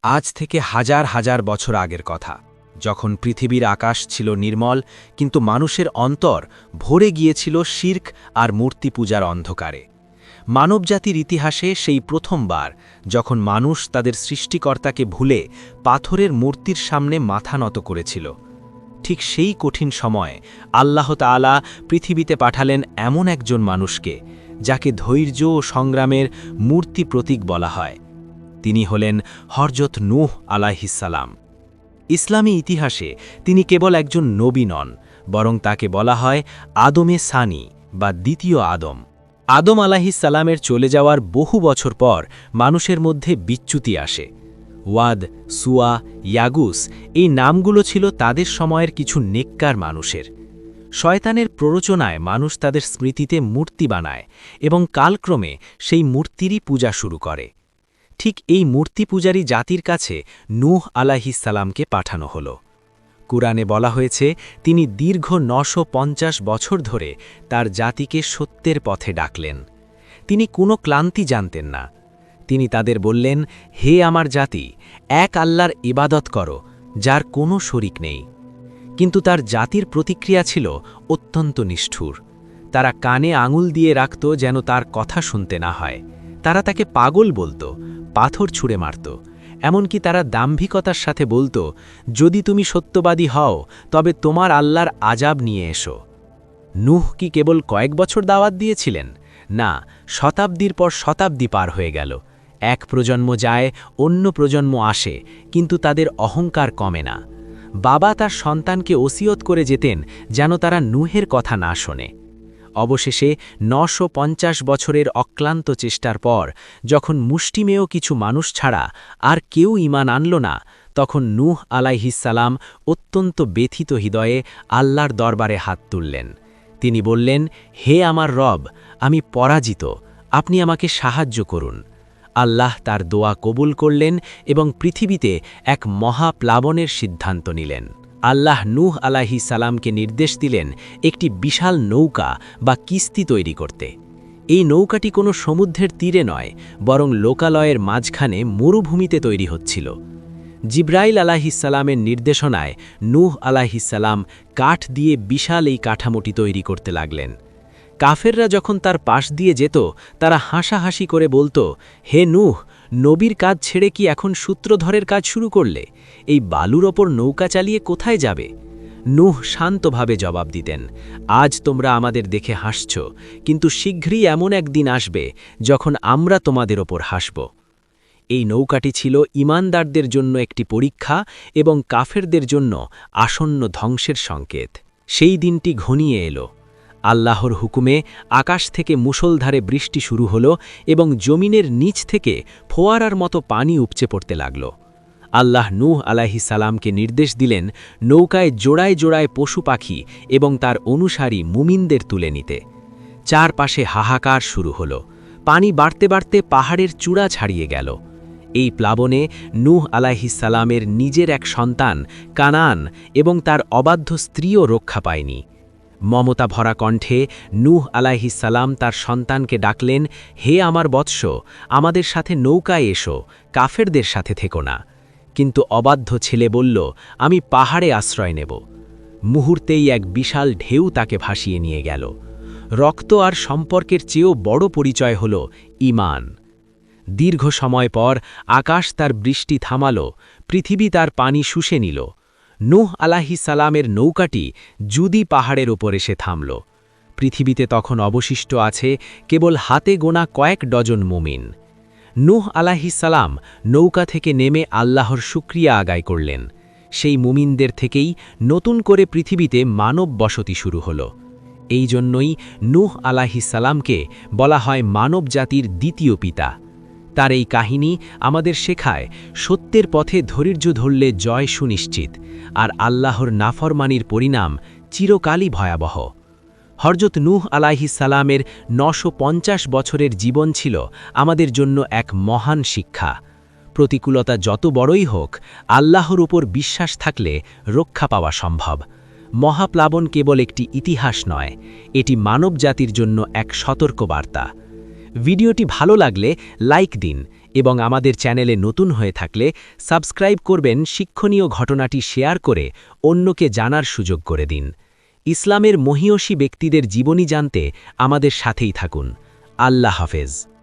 আজ থেকে হাজার হাজার বছর আগের কথা, যখন পৃথিবীর আকাশ ছিল নির্মল কিন্তু মানুষের অন্তর ভরে গিয়েছিল শির্ক আর মূর্তি পূজার অন্ধকারে। মানবজাতির ইতিহাসে সেই প্রথমবার যখন মানুষ তাদের সৃষ্টিকর্তাকে ভুলে পাথরের মূর্তির সামনে মাথা নত করেছিল। ঠিক সেই কঠিন সময়ে আল্লাহ তাআলা পৃথিবীতে পাঠালেন এমন একজন মানুষকে যাকে ধৈর্য ও সংগ্রামের মূর্তি প্রতীক বলা হয়। তিনি হলেন হযরত নূহ আলাইহিস সালাম। ইসলামী ইতিহাসে তিনি কেবল একজন নবী নন, বরং তাকে বলা হয় আদমে সানি বা দ্বিতীয় আদম। আদম আলাইহিস সালামের চলে যাওয়ার বহু বছর পর মানুষের মধ্যে বিচ্যুতি আসে। ওয়াদ, সুয়া, ইয়াগুস এই নামগুলো ছিল তাদের সময়ের কিছু নেককার মানুষের। শয়তানের প্ররোচনায় মানুষ তাদের স্মৃতিতে মূর্তি বানায় এবং কালক্রমে সেই মূর্তিরই পূজা শুরু করে। ঠিক এই মূর্তি পূজারী জাতির কাছে নূহ আলাইহিস সালামকে পাঠানো হল। কুরআনে বলা হয়েছে তিনি দীর্ঘ ৯৫০ বছর ধরে তার জাতিকে সত্যের পথে ডাকলেন। তিনি কোনো ক্লান্তি জানতেন না। তিনি তাদের বললেন, হে আমার জাতি, এক আল্লাহর ইবাদত করো, যার কোনো শরিক নেই। কিন্তু তার জাতির প্রতিক্রিয়া ছিল অত্যন্ত নিষ্ঠুর। তারা কানে আঙুল দিয়ে রাখত যেন তার কথা শুনতে না হয়। তারা তাকে পাগল বলত, পাথর ছুঁড়ে মারত। এমনকি তারা দাম্ভিকতার সাথে বলত, যদি তুমি সত্যবাদী হও তবে তোমার আল্লাহর আযাব নিয়ে এসো। নূহ কি কেবল কয়েক বছর দাওয়াত দিয়েছিলেন? না, শতাব্দীর পর শতাব্দী পার হয়ে গেল। এক প্রজন্ম যায়, অন্য প্রজন্ম আসে, কিন্তু তাদের অহংকার কমে না। বাবা তার সন্তানকে ওসিয়ত করে যেতেন যেন তারা নূহের কথা না শোনে। অবশেষে ৯৫০ বছরের অক্লান্ত চেষ্টার পর যখন মুষ্টিমেয় কিছু মানুষ ছাড়া আর কেউ ঈমান আনল না, তখন নূহ আলাইহিস সালাম অত্যন্ত ব্যথিত হৃদয়ে আল্লাহর দরবারে হাত তুললেন। তিনি বললেন, হে আমার রব, আমি পরাজিত, আপনি আমাকে সাহায্য করুন। আল্লাহ তার দোয়া কবুল করলেন এবং পৃথিবীতে এক মহাপ্লাবনের সিদ্ধান্ত নিলেন। আল্লাহ নূহ আলাইহিস সালামকে নির্দেশ দিলেন একটি বিশাল নৌকা বা কিস্তি তৈরি করতে। এই নৌকাটি কোনো সমুদ্রের তীরে নয়, বরং লোকালয়ের মাঝখানে মরুভূমিতে তৈরি হচ্ছিল। জিব্রাইল আলাইহিস সালামের নির্দেশনায় নূহ আলাইহিস সালাম কাঠ দিয়ে বিশাল এই কাঠামোটি তৈরি করতে লাগলেন। কাফেররা যখন তার পাশ দিয়ে যেত, তারা হাসাহাসি করে বলত, হে নূহ, নবীর কাজ ছেড়ে কি এখন সূত্রধরের কাজ শুরু করলে? এই বালুর ওপর নৌকা চালিয়ে কোথায় যাবে? নূহ শান্তভাবে জবাব দিতেন, আজ তোমরা আমাদের দেখে হাসছ, কিন্তু শীঘ্রই এমন একদিন আসবে যখন আমরা তোমাদের ওপর হাসব। এই নৌকাটি ছিল ঈমানদারদের জন্য একটি পরীক্ষা এবং কাফেরদের জন্য আসন্ন ধ্বংসের সংকেত। সেই দিনটি ঘনিয়ে এলো। আল্লাহর হুকুমে আকাশ থেকে মুষলধারে বৃষ্টি শুরু হলো এবং জমিনের নিচ থেকে ফোয়ারার মতো পানি উপচে পড়তে লাগল। আল্লাহ নূহ আলাইহিস সালামকে নির্দেশ দিলেন নৌকায় জোড়ায় জোড়ায় পশু পাখি এবং তার অনুসারী মুমিনদের তুলে নিতে। চারপাশে হাহাকার শুরু হলো। পানি বাড়তে বাড়তে পাহাড়ের চূড়া ছাড়িয়ে গেল। এই প্লাবনে নূহ আলাইহিস সালামের নিজের এক সন্তান কানান এবং তার অবাধ্য স্ত্রীও রক্ষা পায়নি। মমতা ভরা কণ্ঠে নূহ আলাইহিস সালাম তার সন্তানকে ডাকলেন, হে আমার বৎস, আমাদের সাথে নৌকায় এসো, কাফেরদের সাথে থেকো না। কিন্তু অবাধ্য ছেলে বলল, আমি পাহাড়ে আশ্রয় নেব। মুহূর্তেই এক বিশাল ঢেউ তাকে ভাসিয়ে নিয়ে গেল। রক্ত আর সম্পর্কের চেয়েও বড় পরিচয় হল ঈমান। দীর্ঘ সময় পর আকাশ তার বৃষ্টি থামাল, পৃথিবী তার পানি শুষে নিল। নূহ আলাইহিস সালামের নৌকাটি জুদি পাহাড়ের ওপর এসে থামল। পৃথিবীতে তখন অবশিষ্ট আছে কেবল হাতে গোনা কয়েক ডজন মুমিন। নূহ আলাইহিস সালাম নৌকা থেকে নেমে আল্লাহর শুকরিয়া আদায় করলেন। সেই মুমিনদের থেকেই নতুন করে পৃথিবীতে মানব বসতি শুরু হল। এই জন্যই নূহ আলাইহিস সালামকে বলা হয় মানব জাতির দ্বিতীয় পিতা। তার এই কাহিনী আমাদের শেখায় সত্যের পথে ধৈর্য ধরলে জয় সুনিশ্চিত, আর আল্লাহর নাফরমানির পরিণাম চিরকালই ভয়াবহ। হযরত নূহ আলাইহিস সালামের ৯৫০ বছরের জীবন ছিল আমাদের জন্য এক মহান শিক্ষা। প্রতিকূলতা যত বড়ই হোক, আল্লাহর উপর বিশ্বাস থাকলে রক্ষা পাওয়া সম্ভব। মহাপ্লাবন কেবল একটি ইতিহাস নয়, এটি মানব জাতির জন্য এক সতর্কবার্তা। ভিডিওটি ভালো লাগলে লাইক দিন এবং আমাদের চ্যানেলে নতুন হয়ে থাকলে সাবস্ক্রাইব করবেন, শিক্ষণীয় ঘটনাটি শেয়ার করে অন্যকে জানার সুযোগ করে দিন। ইসলামের মহীয়সী ব্যক্তিদের জীবনী জানতে আমাদের সাথেই থাকুন। আল্লাহ হাফেজ।